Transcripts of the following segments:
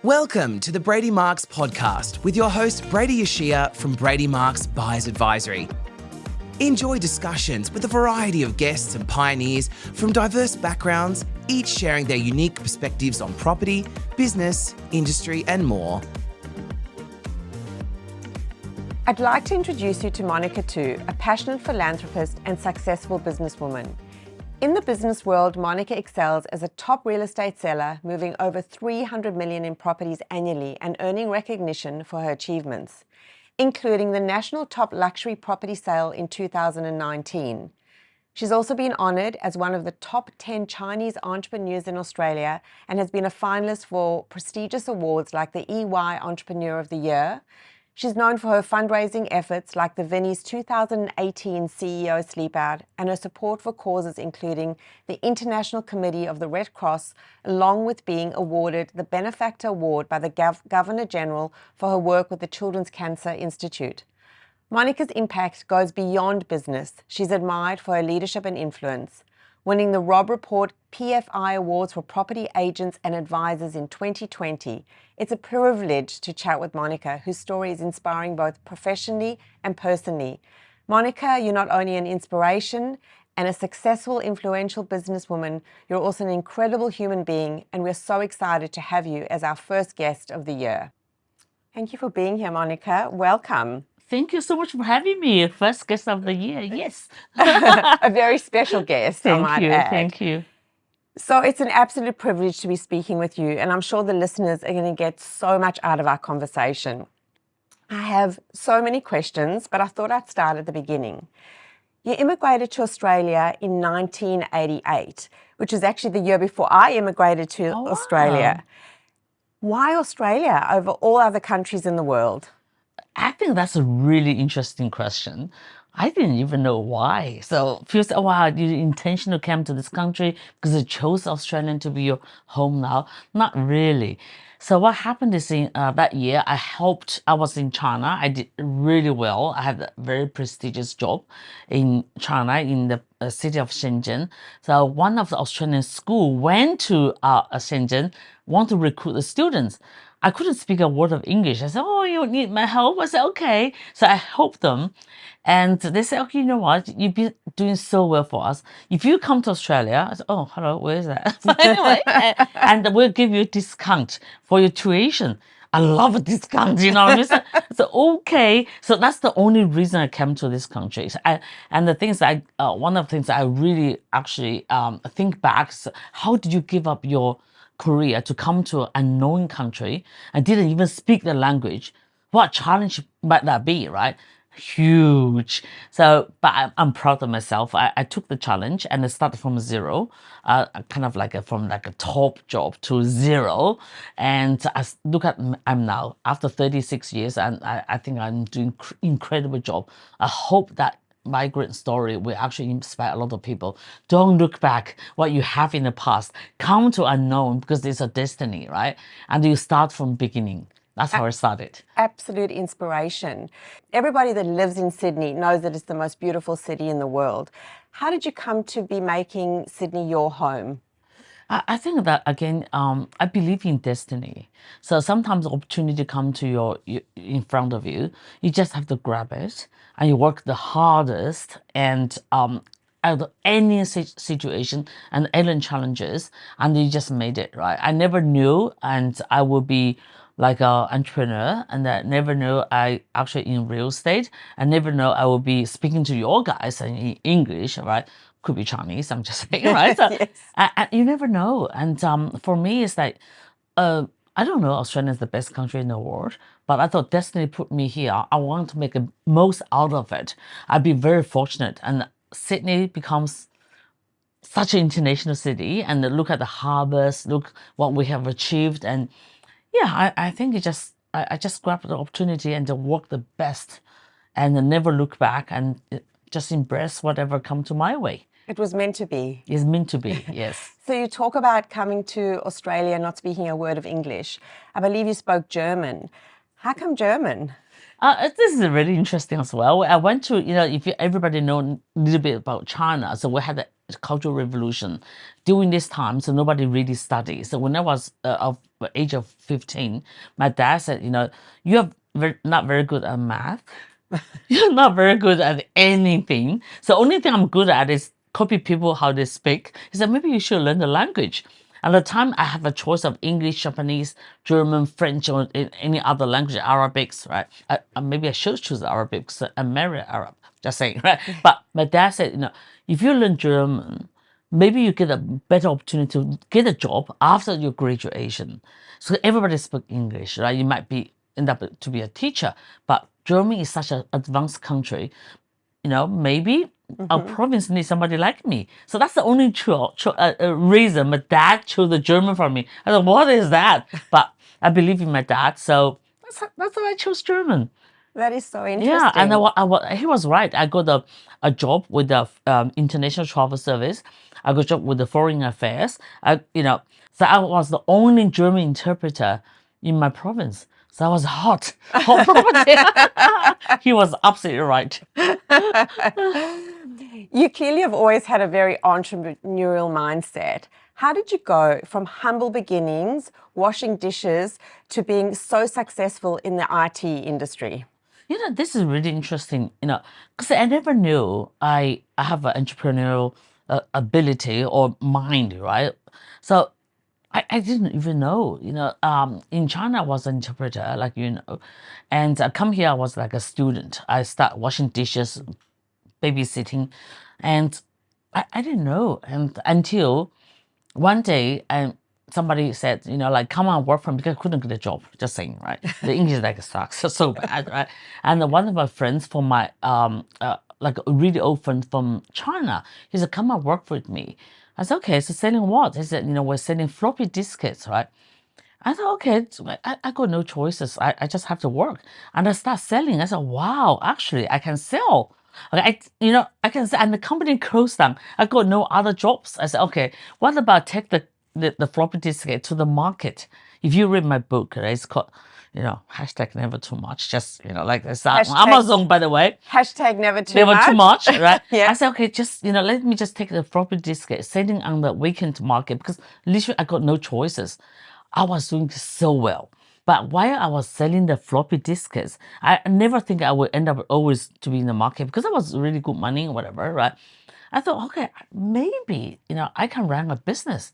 Welcome to the Brady Marcs Podcast with your host Brady Yashia from Brady Marcs Buyers Advisory. Enjoy discussions with a variety of guests and pioneers from diverse backgrounds, each sharing their unique perspectives on property, business, industry, and more. I'd like to introduce you to Monika Tu, a passionate philanthropist and successful businesswoman. In the business world, Monika excels as a top real estate seller, moving over 300 million in properties annually and earning recognition for her achievements, including the national top luxury property sale in 2019. She's also been honored as one of the top 10 Chinese entrepreneurs in Australia and has been a finalist for prestigious awards like the EY Entrepreneur of the Year. She's known for her fundraising efforts like the Vinnie's 2018 CEO Sleepout and her support for causes including the International Committee of the Red Cross, along with being awarded the Benefactor Award by the Governor General for her work with the Children's Cancer Institute. Monika's impact goes beyond business. She's admired for her leadership and influence, winning the Robb Report PFI Awards for Property Agents and Advisors in 2020. It's a privilege to chat with Monika, whose story is inspiring both professionally and personally. Monika, you're not only an inspiration and a successful, influential businesswoman, you're also an incredible human being, and we're so excited to have you as our first guest of the year. Thank you for being here, Monika. Welcome. Thank you so much for having me. First guest of the year, yes. A very special guest, I might add. Thank you. So it's an absolute privilege to be speaking with you, and I'm sure the listeners are going to get so much out of our conversation. I have so many questions, but I thought I'd start at the beginning. You immigrated to Australia in 1988, which is actually the year before I immigrated to Australia. Why Australia over all other countries in the world? I think that's a really interesting question. I didn't even know why. So feels wow, you intentionally came to this country because you chose Australia to be your home now. Not really. So what happened is in that year, I was in China. I did really well. I had a very prestigious job in China, in the city of Shenzhen. So one of the Australian school went to Shenzhen, want to recruit the students. I couldn't speak a word of English. I said, oh, you need my help? I said, okay. So I helped them. And they said, okay, you know what? You've been doing so well for us. If you come to Australia, I said, oh, hello, where is that? But anyway, and we'll give you a discount for your tuition. I love a discount, you know what I mean? So okay. So that's the only reason I came to this country. So and the things one of the things I really actually think back is, how did you give up your Korea to come to an unknown country and didn't even speak the language? What challenge might that be, right? Huge. So, but I'm proud of myself. I took the challenge and I started from zero, kind of like from a top job to zero. And I look at, I'm now after 36 years, and I think I'm doing incredible job. I hope that my great story will actually inspire a lot of people. Don't look back what you have in the past. Come to unknown because it's a destiny, right? And you start from beginning. That's how I started. Absolute inspiration. Everybody that lives in Sydney knows that it's the most beautiful city in the world. How did you come to be making Sydney your home? I think that, again, I believe in destiny. So sometimes opportunity come to you in front of you. You just have to grab it and you work the hardest and out of any situation and any challenges, and you just made it, right? I never knew and I would be like an entrepreneur, and I never knew I actually in real estate. I never know I will be speaking to your guys in English, right? Could be Chinese, I'm just saying, right? So, yes. You never know. And for me, it's like, I don't know, Australia is the best country in the world, but I thought destiny put me here. I want to make the most out of it. I'd be very fortunate. And Sydney becomes such an international city, and look at the harbors, look what we have achieved. And yeah, I think I just grabbed the opportunity and to work the best and never look back and just embrace whatever come to my way. It was meant to be. It's meant to be, yes. So you talk about coming to Australia, not speaking a word of English. I believe you spoke German. How come German? This is really interesting as well. I went to, if everybody know a little bit about China, so we had Cultural Revolution. During this time, so nobody really studied. So when I was of the age of 15, my dad said, you're not very good at math. You're not very good at anything. So the only thing I'm good at is copy people how they speak. He said, maybe you should learn the language. At the time, I have a choice of English, Japanese, German, French, or any other language, Arabics, right? Maybe I should choose Arabic because I'm married Arab, just saying, right? But my dad said, if you learn German, maybe you get a better opportunity to get a job after your graduation. So everybody speaks English, right? You might end up to be a teacher, but Germany is such an advanced country. Maybe our province needs somebody like me. So that's the only reason my dad chose the German for me. I thought, what is that? But I believe in my dad, so that's why I chose German. That is so interesting. Yeah, and he was right. I got a job with the International Travel Service. I got a job with the Foreign Affairs. So I was the only German interpreter in my province. So I was hot property. He was absolutely right. You clearly have always had a very entrepreneurial mindset. How did you go from humble beginnings, washing dishes, to being so successful in the IT industry? This is really interesting, because I never knew I have an entrepreneurial ability or mind, right? So I didn't even know, in China I was an interpreter, like and I come here I was like a student. I start washing dishes, babysitting, and I didn't know, and until one day somebody said, come on, work for me, because I couldn't get a job, just saying, right? The English sucks, so bad, right? And one of my friends from my like a really old friend from China, he said, come on, work with me. I said, okay, so selling what? He said, we're selling floppy disks, right? I thought, okay, I got no choices. I just have to work. And I start selling. I said, wow, actually, I can sell. Okay, I can sell. And the company closed down. I got no other jobs. I said, okay, what about take the floppy disk to the market? If you read my book, right, it's called, hashtag never too much. Just, it's on Amazon, by the way. Hashtag never too never much. Too much, right? Yeah. I said, okay, just, let me just take the floppy disk, selling on the weekend market, because literally I got no choices. I was doing so well. But while I was selling the floppy disks, I never think I would end up always to be in the market, because that was really good money or whatever, right? I thought, okay, maybe, I can run a business.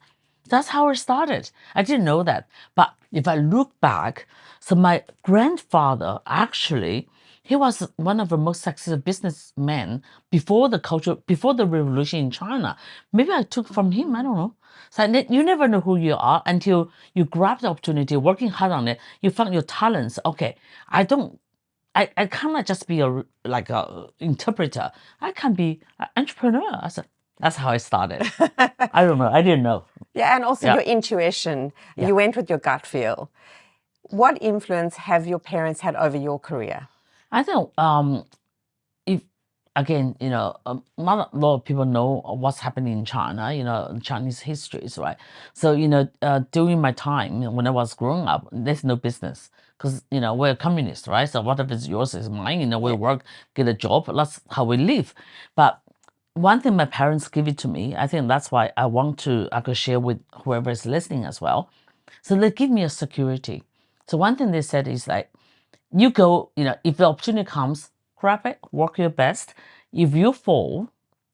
That's how it started. I didn't know that. But if I look back, so my grandfather actually, he was one of the most successful businessmen before the revolution in China. Maybe I took from him, I don't know. So you never know who you are until you grab the opportunity, working hard on it, you find your talents. Okay, I cannot just be a interpreter. I can be an entrepreneur. I said, that's how I started. I don't know. I didn't know. Yeah, and also your intuition. Yeah. You went with your gut feel. What influence have your parents had over your career? I think if again, not a lot of people know what's happening in China, Chinese histories, right? So, during my time, when I was growing up, there's no business, because, we're communists, right? So whatever is yours is mine, we work, get a job, that's how we live. But one thing my parents give it to me, I think that's why I could share with whoever is listening as well. So they give me a security. So one thing they said is like, you go, if the opportunity comes, grab it, work your best. If you fall,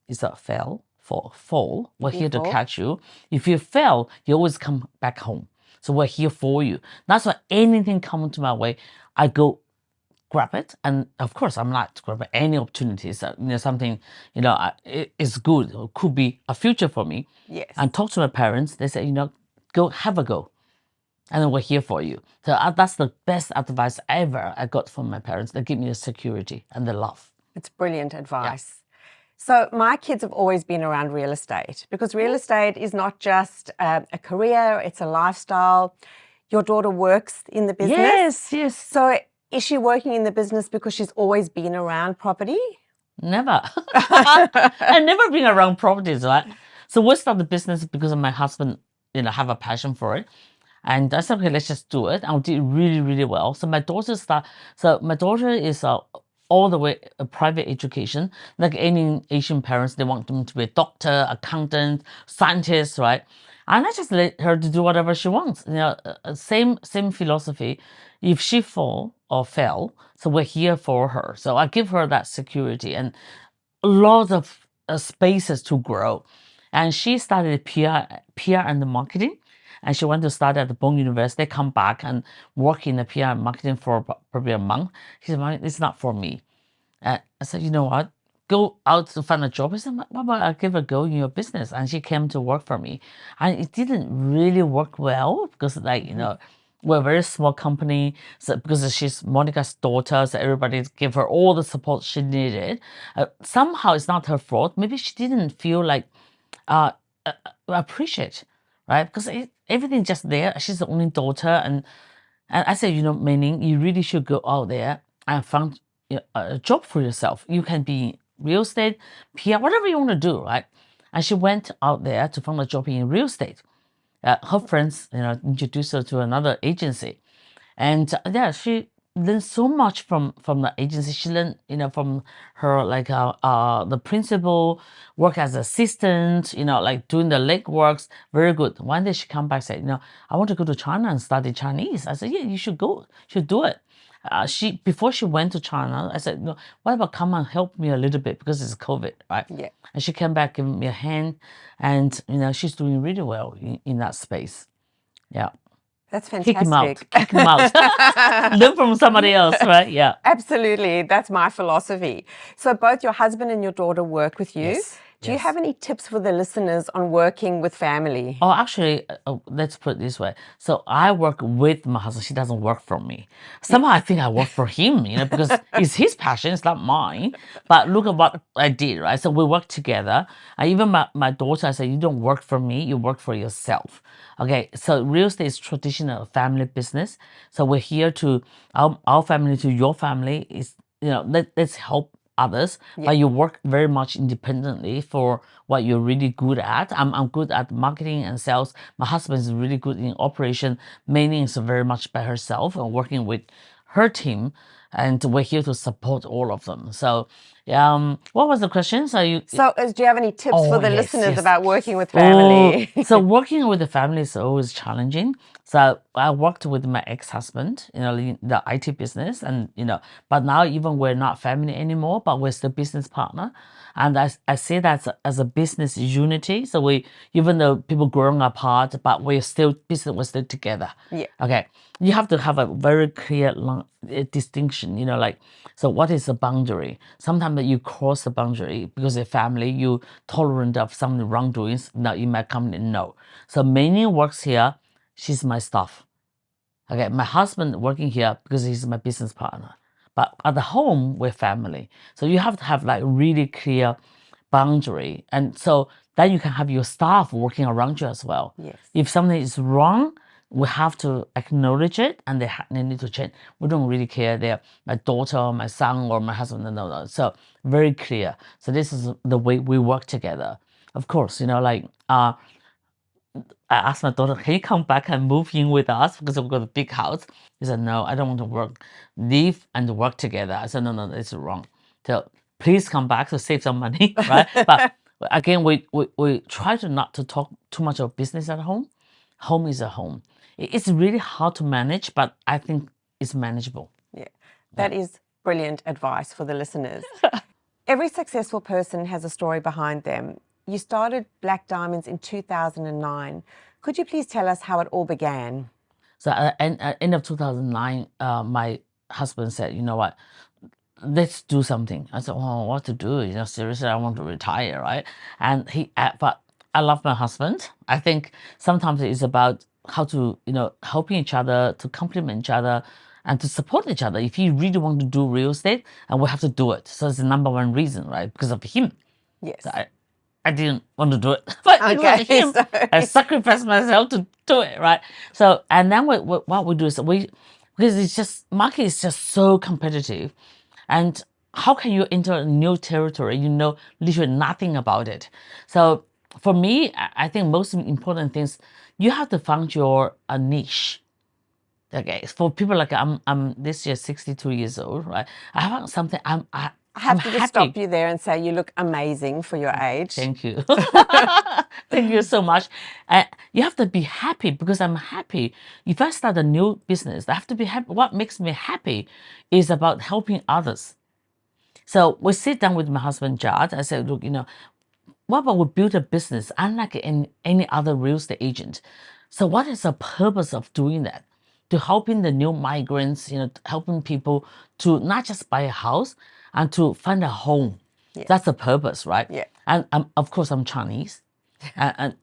it's a fall. We're here to catch you. If you fail, you always come back home. So we're here for you. That's why anything comes to my way, I go grab it. And of course, I'm not grabbing any opportunities. Something, is good, or could be a future for me. Yes. And talk to my parents. They say, go have a go. And then we're here for you. So that's the best advice ever I got from my parents. They give me the security and the love. It's brilliant advice. Yeah. So my kids have always been around real estate, because real estate is not just a career, it's a lifestyle. Your daughter works in the business. Yes. So is she working in the business because she's always been around property? Never. I've never been around properties, right? So we started the business because of my husband, have a passion for it. And I said, okay, let's just do it. And we did really, really well. So my daughter is all the way a private education. Like any Asian parents, they want them to be a doctor, accountant, scientist, right? And I just let her to do whatever she wants. Same philosophy. If she fall or fail, so we're here for her. So I give her that security and lots of spaces to grow. And she studied PR and marketing. And she went to study at the Bond University, come back and work in the PR and marketing for probably a month. She said, it's not for me. I said, you know what? Go out to find a job. I said, what about I give a go in your business? And she came to work for me. And it didn't really work well because we're a very small company. So because she's Monika's daughter, so everybody gave her all the support she needed. Somehow it's not her fault. Maybe she didn't feel like appreciate, right? Because everything's just there. She's the only daughter. And I said, meaning you really should go out there and find a job for yourself. You can be real estate, PR, whatever you want to do, right? And she went out there to find a job in real estate. Her friends, introduced her to another agency. And she learned so much from the agency. She learned, from her the principal, work as assistant, like doing the legworks, very good. One day she come back and said, I want to go to China and study Chinese. I said, yeah, you should go, should do it. Before she went to China, I said, what about come and help me a little bit because it's COVID, right? Yeah. And she came back, giving me a hand, and she's doing really well in that space. Yeah. That's fantastic. Kick him out. Learn from somebody else, right? Yeah. Absolutely. That's my philosophy. So both your husband and your daughter work with you. Yes. Do you have any tips for the listeners on working with family? Oh, actually, let's put it this way. So I work with my husband. She doesn't work for me. Somehow I think I work for him, because it's his passion. It's not mine. But look at what I did, right? So we work together. Even my daughter, I said, you don't work for me. You work for yourself. Okay, so real estate is traditional family business. So we're here to, our family to your family is, let's help others, but you work very much independently for what you're really good at. I'm good at marketing and sales. My husband is really good in operation. Mei is very much by herself and working with her team, and we're here to support all of them. So, what was the question? So do you have any tips for the listeners yes. about working with family? So working with the family is always challenging. So I worked with my ex-husband, in the IT business, and but now even we're not family anymore, but we're still business partner. And I say that as a business unity. So we, even though people growing apart, but we're still together. Yeah. Okay. You have to have a very clear distinction, so what is the boundary? Sometimes you cross the boundary because a family, you tolerant of some wrongdoings. Now in my company, no. So Mei works here. She's my staff. Okay, my husband working here because he's my business partner. But at the home, we're family. So you have to have really clear boundary. And so then you can have your staff working around you as well. Yes. If something is wrong, we have to acknowledge it and they need to change. We don't really care. They're my daughter or my son or my husband. No. So very clear. So this is the way we work together. Of course, I asked my daughter, can you come back and move in with us because we've got a big house? He said, no, I don't want to work. Live and work together. I said, no, it's wrong. So please come back to save some money, right? But again, we try to not to talk too much of business at home. Home is a home. It's really hard to manage, but I think it's manageable. Yeah, that is brilliant advice for the listeners. Every successful person has a story behind them. You started Black Diamondz in 2009. Could you please tell us how it all began? So at end of 2009, my husband said, you know what, let's do something. I said, oh, what to do? Seriously, I want to retire, right? And but I love my husband. I think sometimes it's about how to, helping each other, to complement each other, and to support each other. If you really want to do real estate, and we have to do it. So it's the number one reason, right? Because of him. Yes. So I didn't want to do it, but because of him, I sacrificed myself to do it, right? So, and then what we do is because it's just, market is just so competitive, and how can you enter a new territory? Literally nothing about it. So for me, I think most important things, you have to find your niche. Okay, for people like I'm this year 62 years old, right? I have something I have I'm to just happy. stop you there and say you look amazing for your age. Thank you. Thank you so much. You have to be happy because I'm happy. If I start a new business, I have to be happy. What makes me happy is about helping others. So we sit down with my husband, Jad. I said, look, what about we build a business unlike any other real estate agent? So what is the purpose of doing that? To helping the new migrants, helping people to not just buy a house and to find a home. Yeah. That's the purpose, right? Yeah. And of course, I'm Chinese. and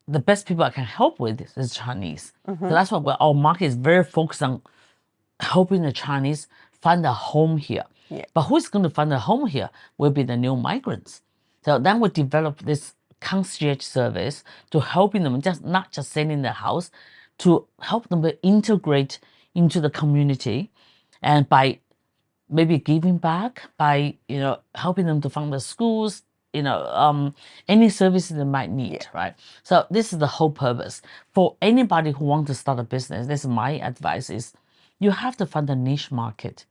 the best people I can help with is Chinese. So that's why our market is very focused on helping the Chinese find a home here. Yeah. But who's going to find a home here will be the new migrants. So then we develop this concierge service to helping them not just selling the house, to help them integrate into the community, and by maybe giving back, by helping them to fund the schools, any services they might need, right? So this is the whole purpose. For anybody who wants to start a business, this is my advice is you have to find a niche market.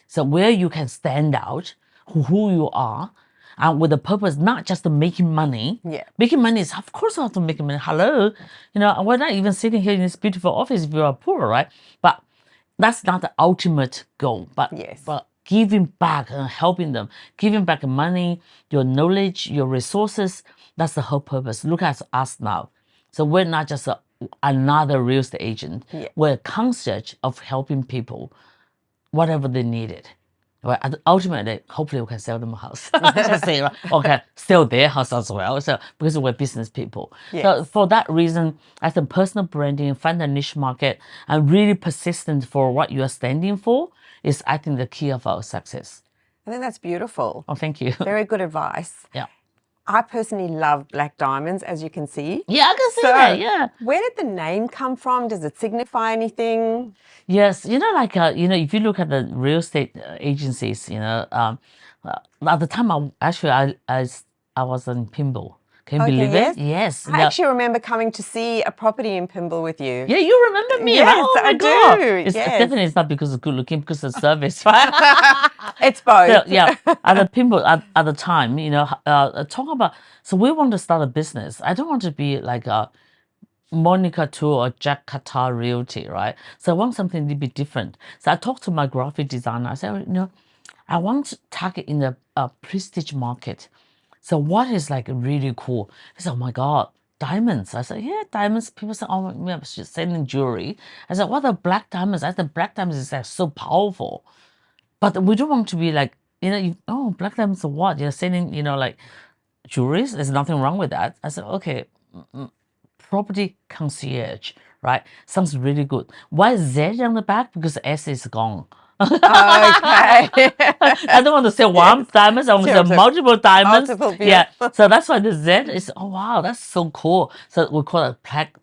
So where you can stand out, who you are, and with the purpose not just of making money. Yeah. Making money is, of course, you have to make money. Hello, we're not even sitting here in this beautiful office if you are poor, right? But that's not the ultimate goal. But Yes. But giving back and helping them, giving back money, your knowledge, your resources. That's the whole purpose. Look at us now. So we're not just another real estate agent. Yeah. We're a concierge of helping people, whatever they needed. Right? And ultimately, hopefully we can sell them a house. Just say, right? Okay, sell their house as well. So because we're business people. Yes. So for that reason, as a personal branding, find a niche market and really persistent for what you are standing for is, I think, the key of our success. I think that's beautiful. Oh, thank you. Very good advice. Yeah. I personally love black diamonds, as you can see. Yeah, I can see that. Yeah. Where did the name come from? Does it signify anything? Yes, if you look at the real estate agencies, at the time I was in Pimble. Can you believe yes. it? Yes. I actually remember coming to see a property in Pimble with you. Yeah, you remember me, yes, right? Oh my I God. do. It's yes. definitely it's not because of good looking, because of service, right? It's both. So, yeah, at the Pimble at the time, talk about. So we want to start a business. I don't want to be like a Monika Tu or Jakarta Realty, right? So I want something to be different. So I talked to my graphic designer. I said, I want to target in the prestige market. So what is like really cool? He said, oh my God, diamonds. I said, yeah, diamonds. People say, oh, I'm selling jewelry. I said, what are black diamonds? I said, black diamonds is like so powerful. But we don't want to be like, black diamonds are what? You're selling, like jewelry. There's nothing wrong with that. I said, okay, property concierge, right? Sounds really good. Why Z on the back? Because S is gone. Okay. I don't want to say one diamonds. I want to say multiple diamonds. Yeah. So that's why the Z is. Oh wow, that's so cool. So we call it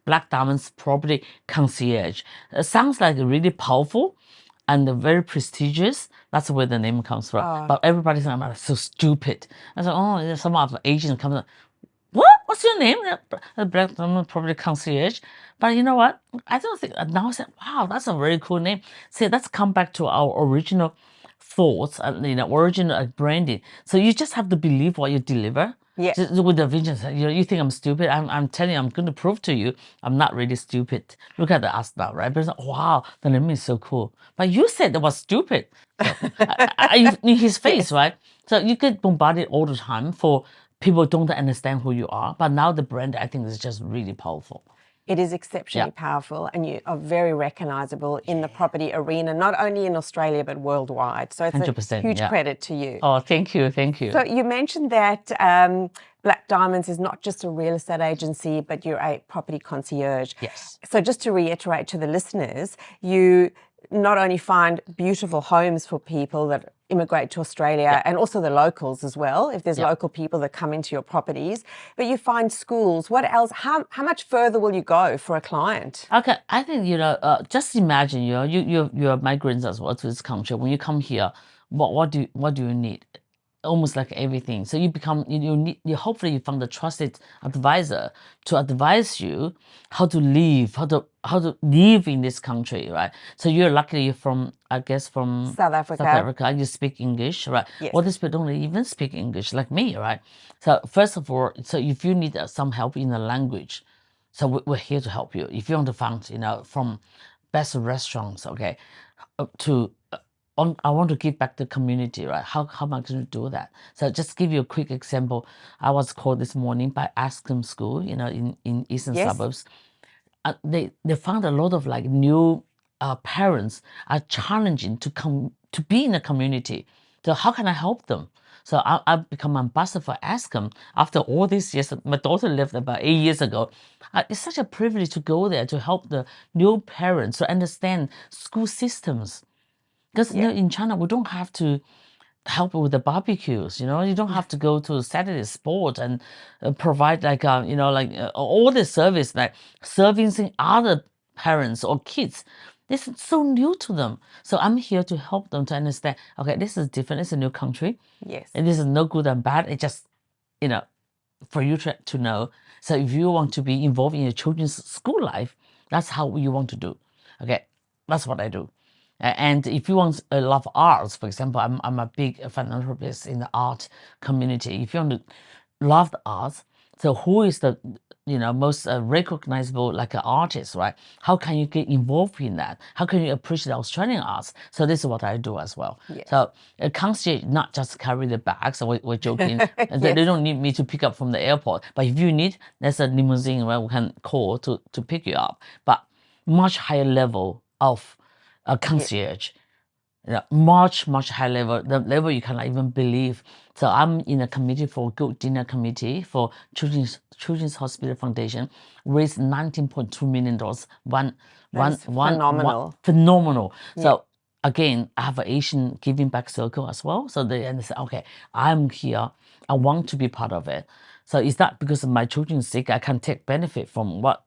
black diamonds property concierge. It sounds like really powerful and very prestigious. That's where the name comes from. But everybody's saying, "I'm so stupid." I said, "Oh, some of the agents comes. What? What's your name?" The black diamond property concierge. But you know what? I don't think now I said, wow, that's a very cool name. See, let's come back to our original thoughts and original branding. So you just have to believe what you deliver. Yeah. With the vision, you think I'm stupid. I'm telling you, I'm going to prove to you, I'm not really stupid. Look at us now, right? But wow, the name is so cool. But you said it was stupid. So, in his face, right? So you get bombarded all the time for people don't understand who you are. But now the brand, I think, is just really powerful. It is exceptionally powerful, and you are very recognizable in the property arena, not only in Australia, but worldwide. So it's 100%, a huge credit to you. Oh, thank you. Thank you. So you mentioned that Black Diamonds is not just a real estate agency, but you're a property concierge. Yes. So just to reiterate to the listeners, you not only find beautiful homes for people that immigrate to Australia and also the locals as well, if there's local people that come into your properties, but you find schools. What else? How much further will you go for a client? Okay, I think, just imagine, you're migrants as well to this country. When you come here, what do you need? almost like everything. So you become, you hopefully you found a trusted advisor to advise you how to live, how to live in this country, right? So you're luckily from, I guess, from South Africa. South Africa. You speak English, right? Yes. Others people don't even speak English like me, right? So first of all, so if you need some help in the language, so we're here to help you. If you want to find, from best restaurants, okay, to I want to give back to the community, right? How am I going to do that? So just give you a quick example. I was called this morning by Ascom School, in eastern suburbs. They found a lot of like new parents are challenging to come to be in the community. So how can I help them? So I become ambassador for Ascom after all these years. My daughter left about 8 years ago. It's such a privilege to go there to help the new parents to understand school systems. Because in China, we don't have to help with the barbecues. You don't have to go to Saturday sport and provide all the service like servicing other parents or kids. This is so new to them. So I'm here to help them to understand. Okay, this is different. It's a new country. Yes. And this is no good and bad. It's just for you to know. So if you want to be involved in your children's school life, that's how you want to do. Okay, that's what I do. And if you want to love arts, for example, I'm a big philanthropist in the art community. If you want to love the arts, so who is the most recognizable like an artist, right? How can you get involved in that? How can you appreciate Australian arts? So this is what I do as well. Yes. So a concierge not just carry the bags. So we're joking. They don't need me to pick up from the airport. But if you need, there's a limousine where we can call to pick you up. But much higher level of a concierge. Much higher level, the level you cannot even believe. So I'm in a committee for Good Dinner Committee for Children's Hospital Foundation, raised $19.2 million. Phenomenal. So again, I have an Asian giving back circle as well. So they understand, okay, I'm here. I want to be part of it. So it's not because of my children's sake, I can take benefit from what,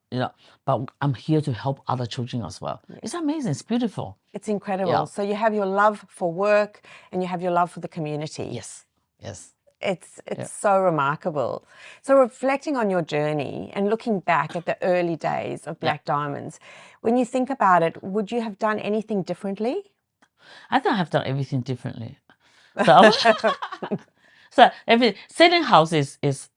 but I'm here to help other children as well. Yeah. It's amazing. It's beautiful. It's incredible. Yeah. So you have your love for work and you have your love for the community. Yes. It's so remarkable. So reflecting on your journey and looking back at the early days of Black Diamondz, when you think about it, would you have done anything differently? I think I have done everything differently. So selling houses is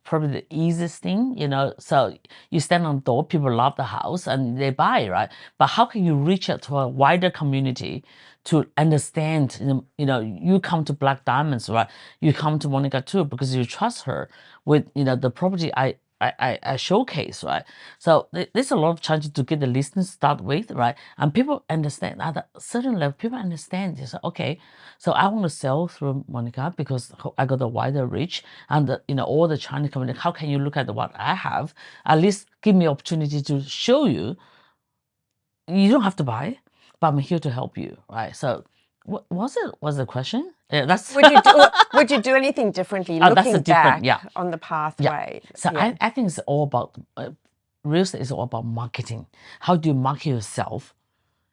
probably the easiest thing, So you stand on the door, people love the house and they buy, right? But how can you reach out to a wider community to understand, you come to Black Diamondz, right? You come to Monika Tu because you trust her with, the property I showcase, right? So there's a lot of chances to get the listeners start with, right? And people understand at a certain level, people understand. They say, okay, so I want to sell through Monika because I got a wider reach and all the Chinese community. How can you look at what I have? At least give me opportunity to show you. You don't have to buy, but I'm here to help you, right? So what was the question? That's would you do anything differently looking back on the pathway? So I think it's all about real estate is all about marketing. How do you market yourself?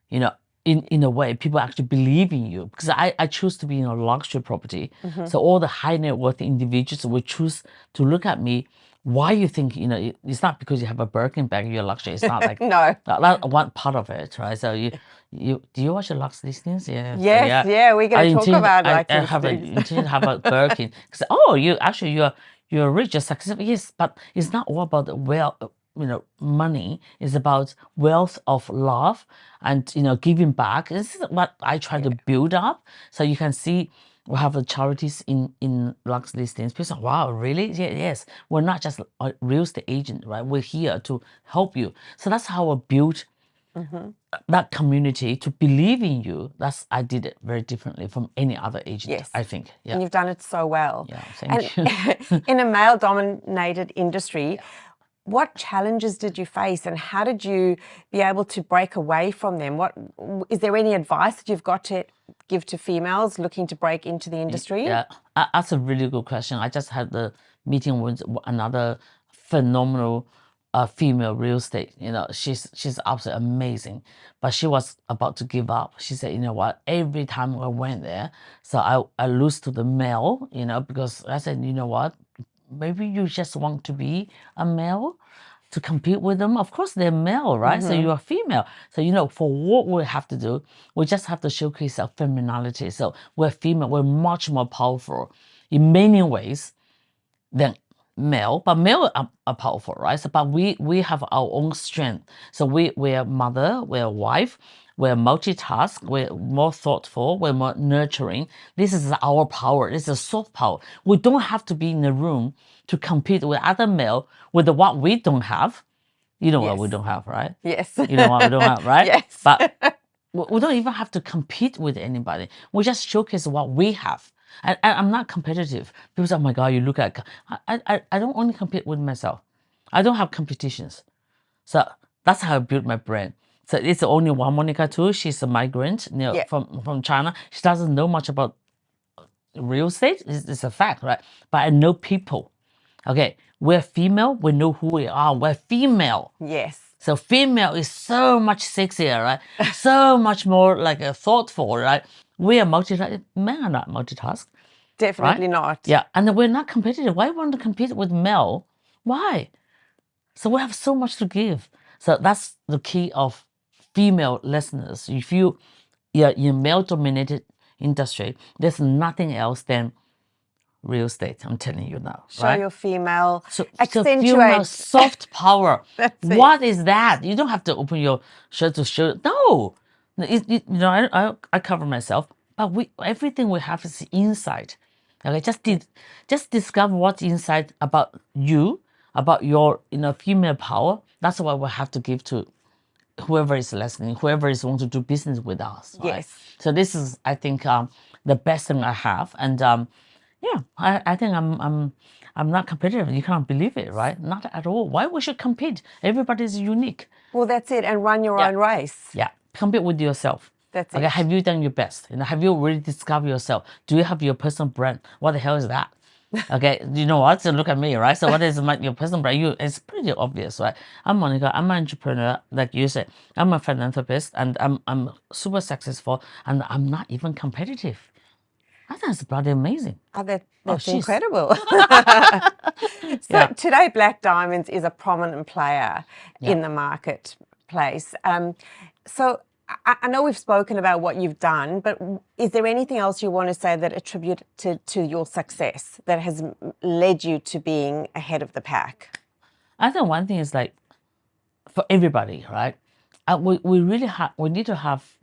In a way people actually believe in you, because I choose to be in a luxury property. So all the high net worth individuals will choose to look at me. Why you think, it's not because you have a Birkin bag, you're luxury. It's not like no. That's one part of it, right? So do you watch the Lux listings? Yeah. Yes, we're going to talk about I have intend to have a Birkin. Because you're rich, you're successful. Yes, but it's not all about money. It's about wealth of love and giving back. This is what I try to build up. So you can see we have the charities in Lux listings. People say, wow, really? Yes. We're not just a real estate agent, right? We're here to help you. So that's how I built that community to believe in you. I did it very differently from any other agent, I think. Yeah. And you've done it so well. Yeah, thank you. In a male-dominated industry, what challenges did you face and how did you be able to break away from them? Is there any advice that you've got to give to females looking to break into the industry? Yeah, that's a really good question. I just had the meeting with another phenomenal a female real estate. She's absolutely amazing, but she was about to give up. She said, you know what? Every time I went there, so I lose to the male. Because I said, you know what? Maybe you just want to be a male to compete with them. Of course, they're male, right? So you are female. So for what we have to do, we just have to showcase our femininity. So we're female. We're much more powerful in many ways than male, but male are powerful, right? So, but we have our own strength. So we're mother, we're wife, we're multitask, we're more thoughtful, we're more nurturing. This is our power. This is soft power. We don't have to be in the room to compete with other male with what we don't have. You know what we don't have, right? Yes. You know what we don't have, right? Yes. But we don't even have to compete with anybody. We just showcase what we have. And I'm not competitive. People say, oh my God, you look at... I don't only compete with myself. I don't have competitions. So that's how I built my brand. So it's only one Monika Tu. She's a migrant from China. She doesn't know much about real estate. It's a fact, right? But I know people. Okay, we're female. We know who we are. We're female. Yes. So female is so much sexier, right? So much more thoughtful, right? We are multitask. Men are not multitask. Definitely right? not. Yeah, and we're not competitive. Why want to compete with male? Why? So we have so much to give. So that's the key of female listeners. If you're in male-dominated industry, there's nothing else than real estate. I'm telling you now. Show right? your female. So Accentuate. female soft power. That's it. What is that? You don't have to open your shirt to show. No. I cover myself, but everything we have is inside. Okay, just discover what's inside about you, about your female power. That's what we have to give to whoever is listening, whoever is want to do business with us. Right? Yes. So this is, I think, the best thing I have, and I think I'm not competitive. You can't believe it, right? Not at all. Why we should compete? Everybody is unique. Well, that's it, and run your own race. Yeah, compete with yourself. That's okay, it. have you done your best? Have you really discovered yourself? Do you have your personal brand? What the hell is that? Okay, you know what? So look at me, right? So what is your personal brand? It's pretty obvious, right? I'm Monika. I'm an entrepreneur, like you said. I'm a philanthropist, and I'm super successful, and I'm not even competitive. I think that's bloody amazing. Oh, that's incredible. Today, Black Diamondz is a prominent player in the marketplace. So I know we've spoken about what you've done, but is there anything else you want to say that attribute to your success that has led you to being ahead of the pack? I think one thing is for everybody, right? We really we need to have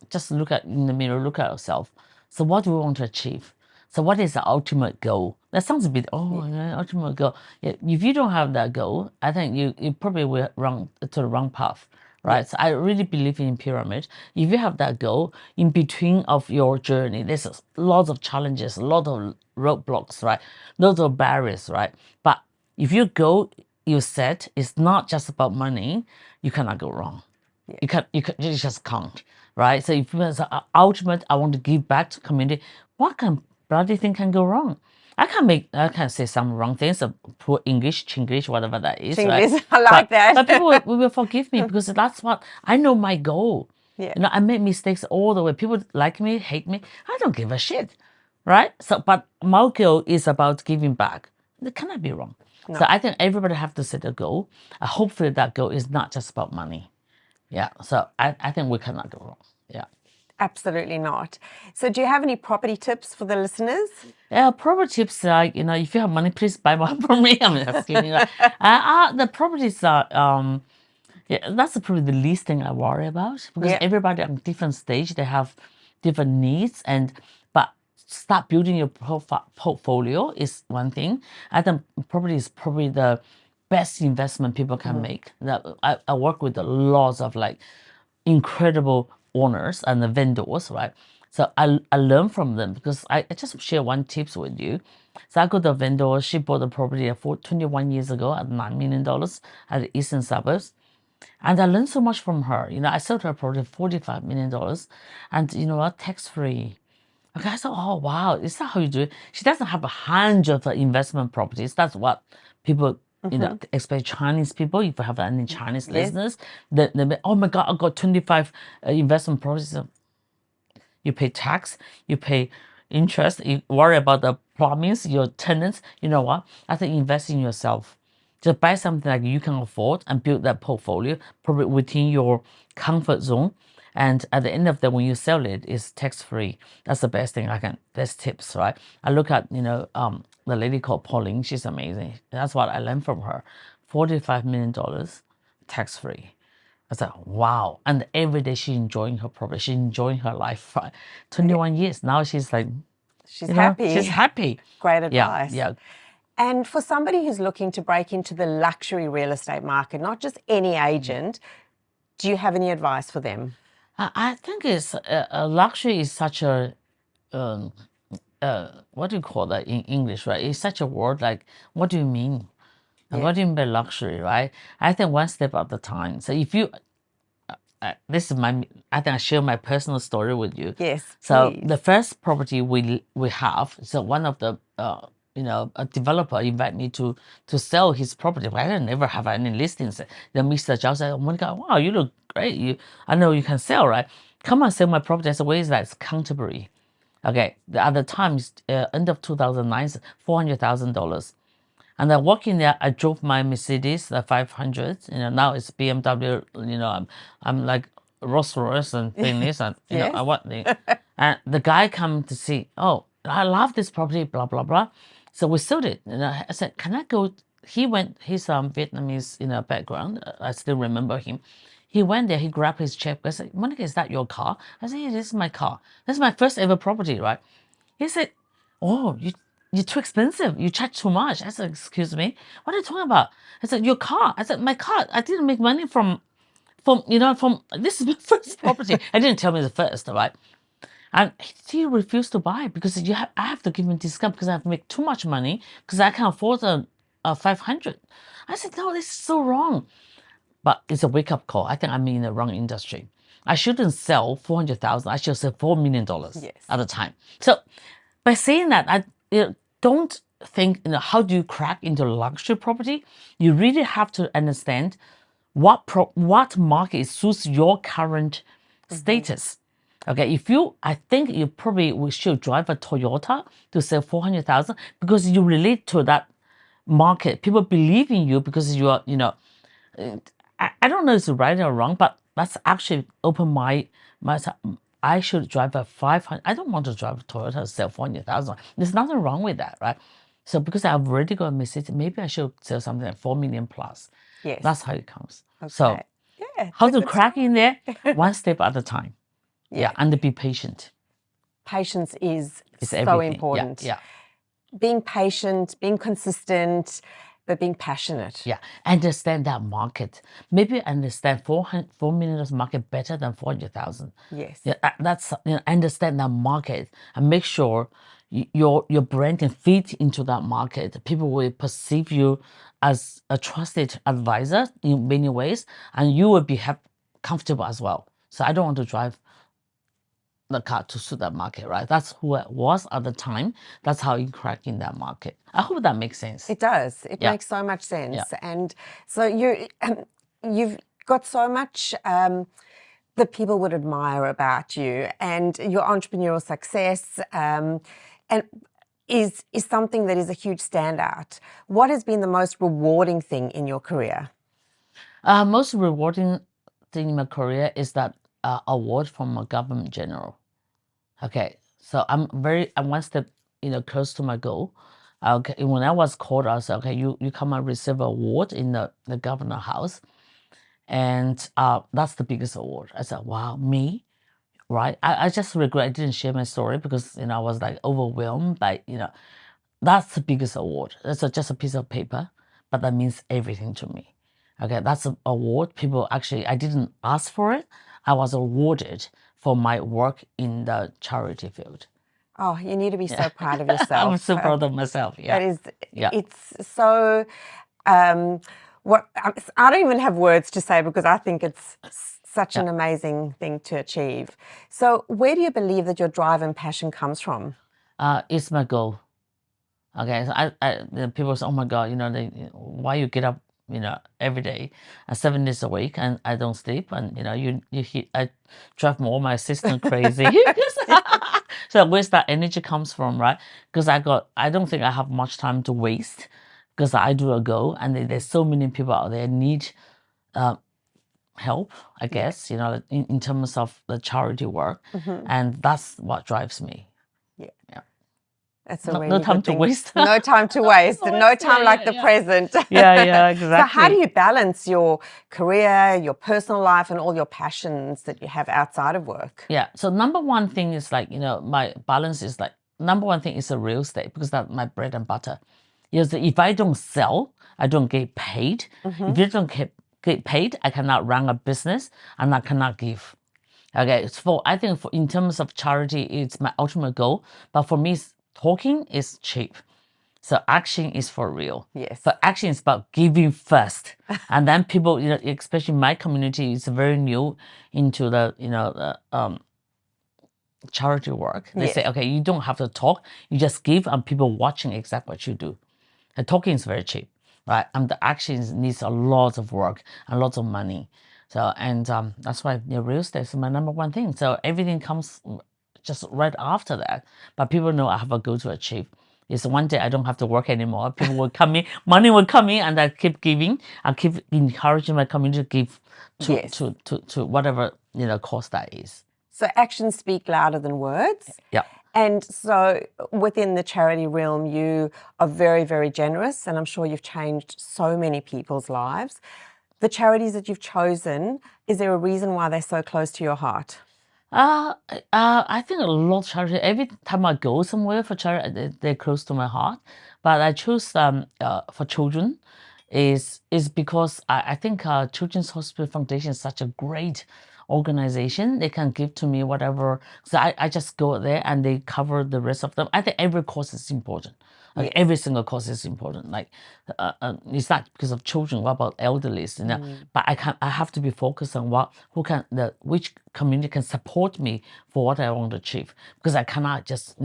just look in the mirror, look at ourselves. So what do we want to achieve? So what is the ultimate goal? That sounds a bit, ultimate goal. Yeah, if you don't have that goal, I think you probably will run to the wrong path, right? Yeah. So I really believe in pyramid. If you have that goal, in between of your journey, there's lots of challenges, a lot of roadblocks, right? Lots of barriers, right? But if your goal you set is not just about money, you cannot go wrong. Yeah. You just can't. Right, so if it's ultimate, I want to give back to community. What bloody thing can go wrong? I can say some wrong things, poor English, Chinglish, whatever that is. Chinglish, right? I like that. But people will forgive me because that's what I know my goal. Yeah. I make mistakes all the way. People like me, hate me. I don't give a shit, right? So, but my goal is about giving back. It cannot be wrong. No. So I think everybody have to set a goal. Hopefully that goal is not just about money. Yeah, so I think we cannot go wrong. Yeah. Absolutely not. So do you have any property tips for the listeners? Yeah, property tips if you have money, please buy one for me. I'm just kidding. The properties are, that's probably the least thing I worry about because everybody on different stage, they have different needs but start building your portfolio is one thing. I think property is probably the best investment people can make. I work with lots of incredible owners and the vendors, right? So I learn from them because I just share one tips with you. So I got a vendor, she bought a property 21 years ago at $9 million at the eastern suburbs. And I learned so much from her. I sold her property $45 million and you know what, tax-free. Okay, I thought, oh wow, is that how you do it? She doesn't have hundreds of investment properties. That's what people you know, especially Chinese people, if you have any Chinese Yes. listeners, they oh my God, I got 25 investment properties. You pay tax, you pay interest, you worry about the plumbings, your tenants. You know what? I think invest in yourself. Just buy something like you can afford and build that portfolio, probably within your comfort zone. And at the end of the day, when you sell it, it's tax-free. That's the best thing I can, best tips, right? I look at, the lady called Pauline, she's amazing. That's what I learned from her. $45 million tax-free. I was like, wow. And every day she's enjoying her property. She's enjoying her life. Right? 21 years. Now she's like, She's happy. She's happy. Great advice. Yeah. And for somebody who's looking to break into the luxury real estate market, not just any agent, do you have any advice for them? I think it's luxury is such a what do you call that in English, right? It's such a word. Like, what do you mean? What do you mean by luxury, right? I think one step at a time. So if you, this is I think I share my personal story with you. Yes. So please. the first property we have, so one of the a developer invited me to sell his property. But I didn't never have any listings. Then Mr. Zhao said, "Oh my God, wow, you look great. I know you can sell, right? Come on, sell my property." I said, "Where is that?" It's Canterbury. Okay, at the time, end of 2009, $400,000. And I walk in there, I drove my Mercedes, the 500, now it's BMW, I'm like Rolls Royce and things, and, Yes. I want the, and the guy come to see, oh, I love this property, blah, blah, blah. So we sold it. And I said, can I go? He's Vietnamese, background. I still remember him. He went there, he grabbed his check. I said, Monika, is that your car? I said, yeah, this is my car. This is my first ever property, right? He said, oh, you're too expensive. You charge too much. I said, excuse me, what are you talking about? I said, your car. I said, my car. I didn't make money from this is my first property. I didn't tell me the first, right? And he refused to buy because I have to give him a discount because I have to make too much money because I can't afford a 500. I said, no, this is so wrong. But it's a wake-up call. I think I'm in the wrong industry. I shouldn't sell 400,000. I should sell $4 million at a time. So by saying that, don't think, how do you crack into luxury property? You really have to understand what market suits your current status. Okay, I think you probably should drive a Toyota to sell 400,000 because you relate to that market. People believe in you because you are, I don't know if it's right or wrong, but that's actually open my I should drive a 500. I don't want to drive a Toyota to sell 400,000. There's nothing wrong with that, right? So because I've already got a Mercedes, maybe I should sell something like 4 million plus. Yes. That's how it comes. Okay. So how to crack in there? One step at a time. Yeah, and be patient. Patience is so everything. important. Yeah. Being patient, being consistent, but being passionate. Yeah, understand that market. Maybe understand $4 million market better than 400,000. Yes. Yeah, that's understand that market and make sure your brand can fit into that market. People will perceive you as a trusted advisor in many ways, and you will be comfortable as well. So I don't want to drive the car to suit that market, right? That's who I was at the time. That's how you crack in that market. I hope that makes sense. It does. It makes so much sense. Yeah. And so you've got so much that people would admire about you, and your entrepreneurial success and is something that is a huge standout. What has been the most rewarding thing in your career? Most rewarding thing in my career is that award from a government general. Okay, so I'm one step close to my goal. Okay, when I was called, I said, okay, you come and receive an award in the governor house, and that's the biggest award. I said, wow, me, right? I just regret I didn't share my story because I was like overwhelmed by that's the biggest award. That's just a piece of paper, but that means everything to me. Okay, that's an award. People actually, I didn't ask for it. I was awarded for my work in the charity field. Oh, you need to be so proud of yourself. I'm so proud of myself. Yeah. That is, it's so, I don't even have words to say because I think it's such an amazing thing to achieve. So where do you believe that your drive and passion comes from? It's my goal. Okay, so people say, oh my God, why you get up, every day, 7 days a week, and I don't sleep, and I drive all my assistant crazy. So where's that energy comes from, right? Because I don't think I have much time to waste, because I do a go, and there's so many people out there need help, I guess, in terms of the charity work, and that's what drives me. Yeah. Yeah. That's a No really time good to thing. waste. No time to waste. No time like the present. Yeah, exactly. So how do you balance your career, your personal life, and all your passions that you have outside of work? Yeah. So number one thing is my balance is number one thing is the real estate, because that's my bread and butter. If I don't sell, I don't get paid. If you don't get paid, I cannot run a business and I cannot give. Okay. I think in terms of charity, it's my ultimate goal. But for me, talking is cheap. So action is for real. Yes. So action is about giving first. And then people, especially my community is very new into the, charity work. They say, okay, you don't have to talk. You just give, and people watching exactly what you do. And talking is very cheap, right? And the action needs a lot of work and lots of money. So, and that's why real estate is my number one thing. So everything comes just right after that. But people know I have a goal to achieve. It's one day I don't have to work anymore. People will come in, money will come in, and I keep giving. I keep encouraging my community to give to whatever cause that is. So actions speak louder than words. Yeah. And so within the charity realm, you are very, very generous, and I'm sure you've changed so many people's lives. The charities that you've chosen, is there a reason why they're so close to your heart? I think a lot of charity. Every time I go somewhere for charity, they're close to my heart. But I choose for children, is because I think Children's Hospital Foundation is such a great organization. They can give to me whatever. So I just go there and they cover the rest of them. I think every cause is important. Like every single cause is important. It's not because of children. What about elderly? But I have to be focused on which community can support me for what I want to achieve. Because I cannot just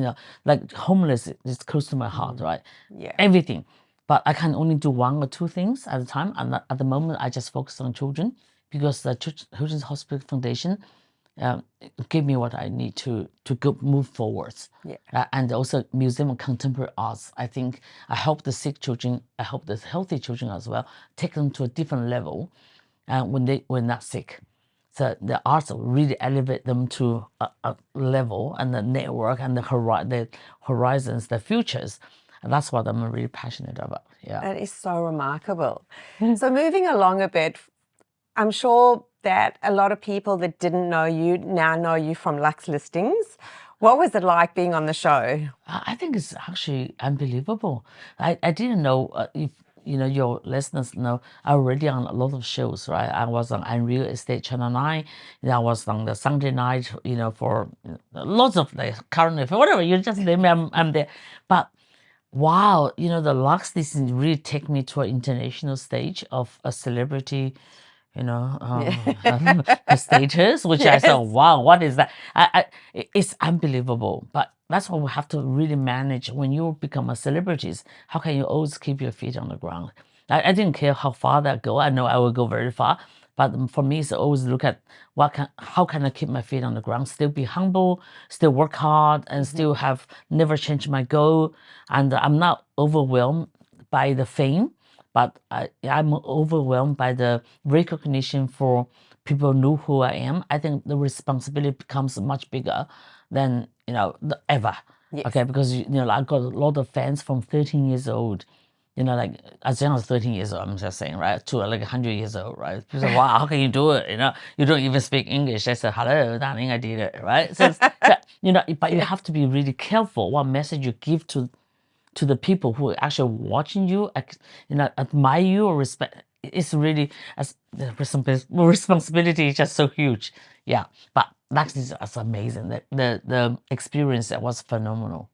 homeless is close to my heart, right? Yeah. Everything, but I can only do one or two things at a time. And at the moment, I just focus on children, because the Children's Hospital Foundation give me what I need to move forwards. Yeah. And also Museum of Contemporary Arts. I think I help the sick children, I help the healthy children as well, take them to a different level when they're not sick. So the arts will really elevate them to a level, and the network and the horizons, the futures. And that's what I'm really passionate about. Yeah. That is so remarkable. So moving along a bit, I'm sure that a lot of people that didn't know you now know you from Lux Listings. What was it like being on the show? I think it's actually unbelievable. I didn't know if your listeners know, I'm already on a lot of shows, right? I was on Unreal Estate Channel 9. I was on the Sunday night, for lots of current affair, whatever. You just name me, I'm there. But wow, the Lux Listings really take me to an international stage of a celebrity status, which I thought, wow, what is that? It's unbelievable. But that's what we have to really manage when you become a celebrity. How can you always keep your feet on the ground? I didn't care how far that go. I know I will go very far. But for me, it's always look at how can I keep my feet on the ground, still be humble, still work hard, and still never change my goal. And I'm not overwhelmed by the fame, but I'm overwhelmed by the recognition for people know who I am. I think the responsibility becomes much bigger than ever. Yes. Okay, because I got a lot of fans from 13 years old. As young as 13 years old, I'm just saying, right, to 100 years old, right? People say, wow, how can you do it? You don't even speak English. I said, hello, darling, I did it, right? So but you have to be really careful what message you give to the people who are actually watching you, admire you or respect. It's really, the responsibility is just so huge. Yeah, but that is amazing. The experience was phenomenal.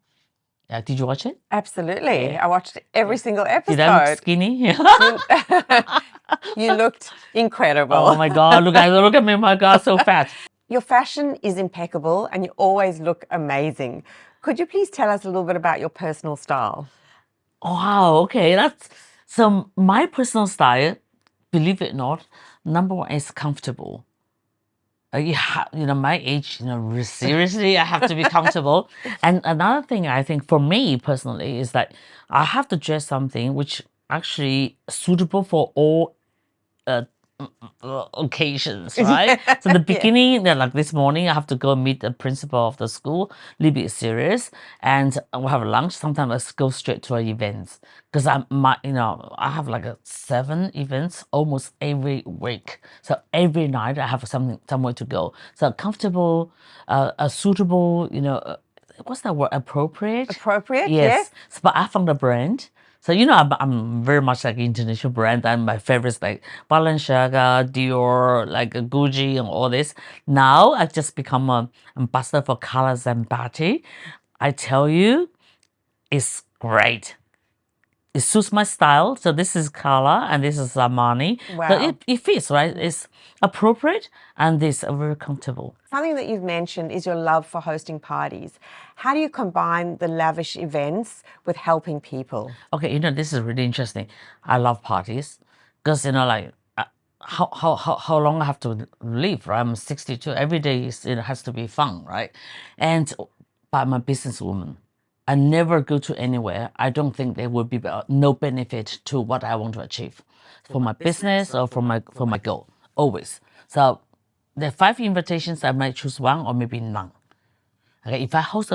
Yeah, did you watch it? Absolutely. Yeah. I watched every single episode. Did I look skinny? You looked incredible. Oh my God, look at me, my God, so fat. Your fashion is impeccable and you always look amazing. Could you please tell us a little bit about your personal style? Wow, okay. So my personal style, believe it or not, number one is comfortable. My age, seriously, I have to be comfortable. And another thing I think for me personally is that I have to dress something which actually suitable for all uh, occasions, right? So the beginning, like this morning, I have to go meet the principal of the school, a little bit serious, and we'll have lunch. Sometimes I go straight to our events because I have like 7 events almost every week. So every night I have somewhere to go. So comfortable, suitable, what's that word? Appropriate. Appropriate, Yes. So, but I found a brand. So I'm very much like international brand, and my favorites like Balenciaga, Dior, like Gucci, and all this. Now I've just become an ambassador for Colors and Batty. I tell you, it's great. It suits my style. So this is Kala and this is Armani. Wow. So it fits, right? It's appropriate and it's very comfortable. Something that you've mentioned is your love for hosting parties. How do you combine the lavish events with helping people? Okay, this is really interesting. I love parties because how long I have to live, right? I'm 62. Every day it has to be fun, right? But I'm a businesswoman. I never go to anywhere. I don't think there will be no benefit to what I want to achieve for my business or for my goal. Always. So there are 5 invitations. I might choose one or maybe none. Okay, if I host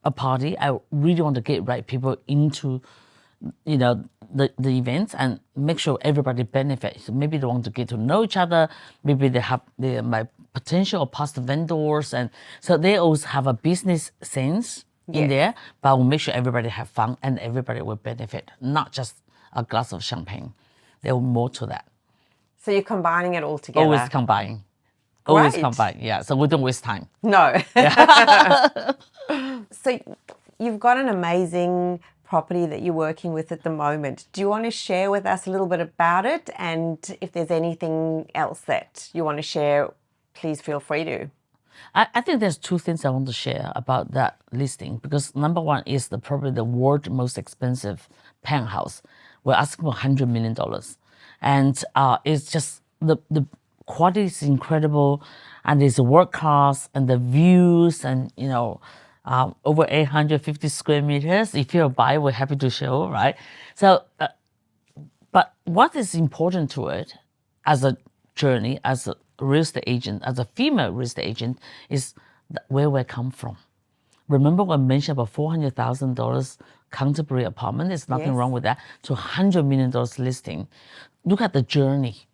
a party, I really want to get right people into the events and make sure everybody benefits. So maybe they want to get to know each other. Maybe they have my potential or past vendors, and so they always have a business sense in there. But I will make sure everybody have fun and everybody will benefit, not just a glass of champagne. There will more to that. So you're combining it all together. Always combine. Always combine. Yeah. So we don't waste time. No. So you've got an amazing property that you're working with at the moment. Do you want to share with us a little bit about it? And if there's anything else that you want to share, please feel free to. I think there's 2 things I want to share about that listing, because number one is probably the world's most expensive penthouse. We're asking for $100 million. And it's just the quality is incredible, and it's world class, and the views, and over 850 square meters. If you're a buyer, we're happy to show, right? So, but what is important to it as a journey, as a real estate agent, as a female real estate agent, is where we come from. Remember when I mentioned about $400,000 contemporary apartment? There's nothing wrong with that. To $100 million listing. Look at the journey.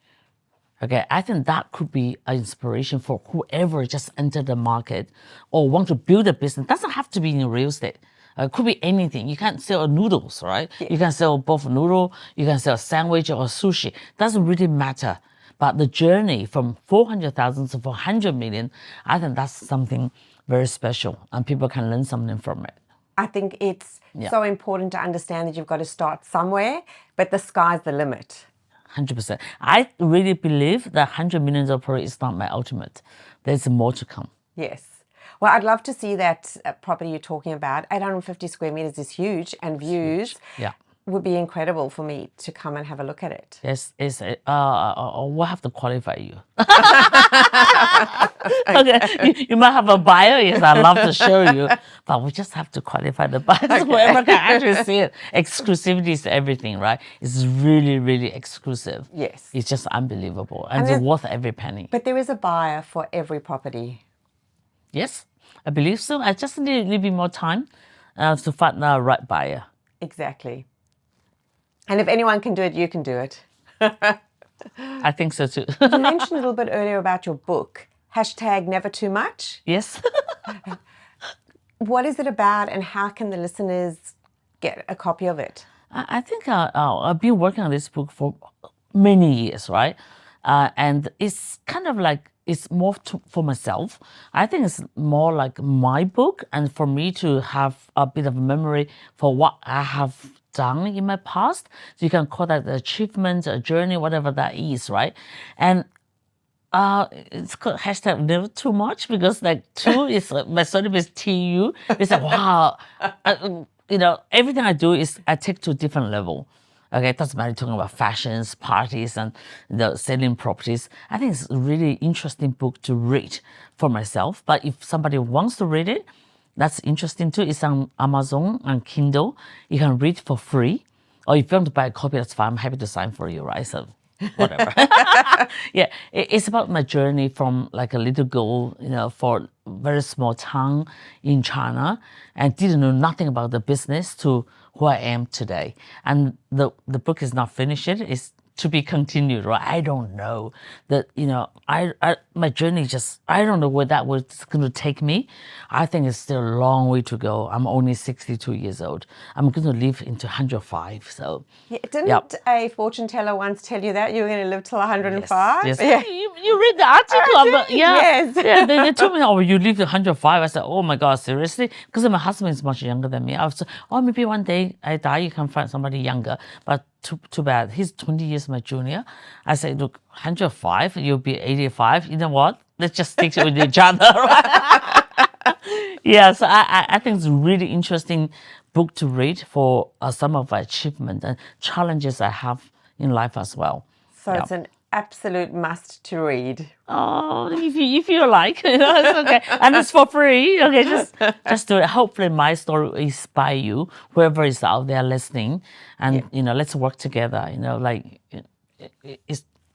Okay, I think that could be an inspiration for whoever just entered the market or want to build a business. It doesn't have to be in real estate. It could be anything. You can't sell noodles, right? You can sell both noodle, you can sell sandwich or sushi. Doesn't really matter. But the journey from 400,000 to 400 million, I think that's something very special, and people can learn something from it. I think it's so important to understand that you've got to start somewhere, but the sky's the limit. 100%. I really believe that $100 million is not my ultimate. There's more to come. Yes. Well, I'd love to see that property you're talking about. 850 square meters is huge, and views would be incredible for me to come and have a look at it. Yes, we'll have to qualify you. Okay, you might have a buyer. Yes, I'd love to show you, but we just have to qualify the buyers. Whoever can actually see it. Exclusivity is everything, right? It's really, really exclusive. Yes. It's just unbelievable, and it's worth every penny. But there is a buyer for every property. Yes, I believe so. I just need a little bit more time to find the right buyer. Exactly. And if anyone can do it, you can do it. I think so too. You mentioned a little bit earlier about your book, #NeverTooMuch. Yes. What is it about, and how can the listeners get a copy of it? I think I've been working on this book for many years, right? And it's kind of like, it's more for myself. I think it's more like my book, and for me to have a bit of memory for what I have done in my past. So you can call that the achievement, a journey, whatever that is, right? And it's called #NeverTooMuch because like two is my surname is TU. It's like, wow. everything I do is I take to a different level. Okay, it doesn't matter talking about fashions, parties, and selling properties. I think it's a really interesting book to read for myself. But if somebody wants to read it, that's interesting too. It's on Amazon and Kindle. You can read for free. Or if you want to buy a copy, that's fine. I'm happy to sign for you, right? So whatever. Yeah, it's about my journey from like a little girl, for a very small town in China, and didn't know nothing about the business to who I am today. And the book is not finished yet. It's to be continued, right? I don't know that, my journey I don't know where that was going to take me. I think it's still a long way to go. I'm only 62 years old. I'm going to live into 105. So didn't a fortune teller once tell you that you were going to live till 105? Yes. Yeah. You read the article. Yes. Yeah, they told me, oh, you live to 105. I said, oh my God, seriously? Because my husband is much younger than me. I was, maybe one day I die, you can find somebody younger. But too bad. He's 20 years my junior. I said, look, 105, you'll be 85. You know what? Let's just stick with each other, right? Yeah, so I think it's a really interesting book to read for some of my achievements and challenges I have in life as well. So it's an absolute must to read. Oh, if you like, it's okay, and it's for free. Okay, just do it. Hopefully, my story will inspire you, whoever is out there listening, and let's work together.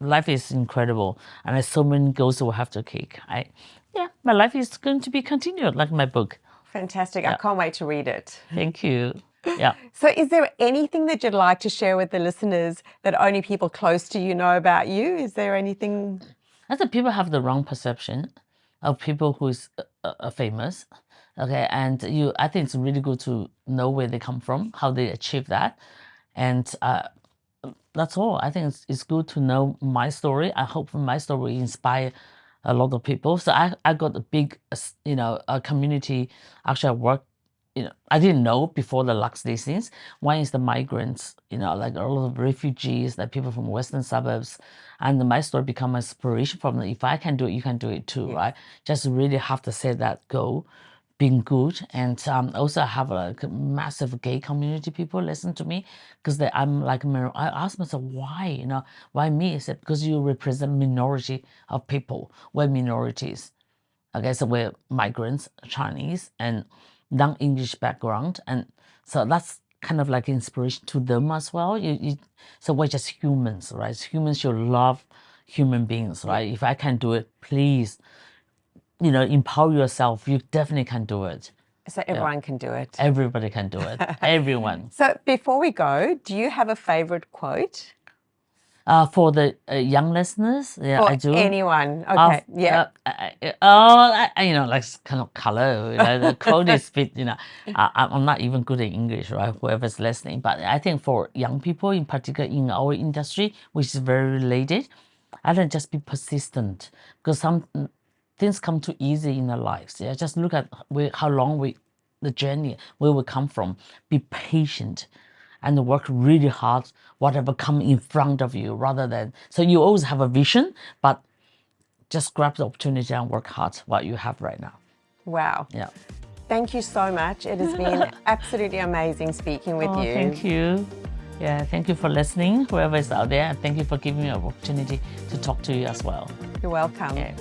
Life is incredible, and there's so many goals we'll have to kick. My life is going to be continued, like my book. Fantastic! I can't wait to read it. Thank you. Yeah. So is there anything that you'd like to share with the listeners that only people close to you know about you? Is there anything? I think people have the wrong perception of people who is famous. Okay, and I think it's really good to know where they come from, how they achieve that, and that's all. I think it's good to know my story. I hope my story will inspire a lot of people. So I got a big, a community. Actually, I work. I didn't know before the Lux listings. One is the migrants, like a lot of refugees, like people from Western suburbs. And my story become inspiration from them. If I can do it, you can do it too, right? Just really have to set that goal, being good. And also I have a massive gay community people listen to me because I'm like, I ask myself, why, why me? I said, because you represent minority of people. We're minorities. Okay, so we're migrants, Chinese, and non-English background, and so that's kind of like inspiration to them as well. So we're just humans, right? Humans should love human beings, right? If I can do it, please, empower yourself. You definitely can do it. So everyone can do it. Everybody can do it. Everyone. So before we go, do you have a favorite quote? For the young listeners, for I do. Anyone, okay, like kind of color. The quote is bit. I'm not even good at English, right? Whoever's listening, but I think for young people, in particular in our industry, which is very related, I think just be persistent because some things come too easy in our lives. Yeah, just look at how long the journey where we come from. Be patient. And work really hard, whatever come in front of you, rather than, so you always have a vision, but just grab the opportunity and work hard what you have right now. Wow. Yeah. Thank you so much. It has been absolutely amazing speaking with you. Thank you. Yeah, thank you for listening, whoever is out there, and thank you for giving me an opportunity to talk to you as well. You're welcome. Yeah.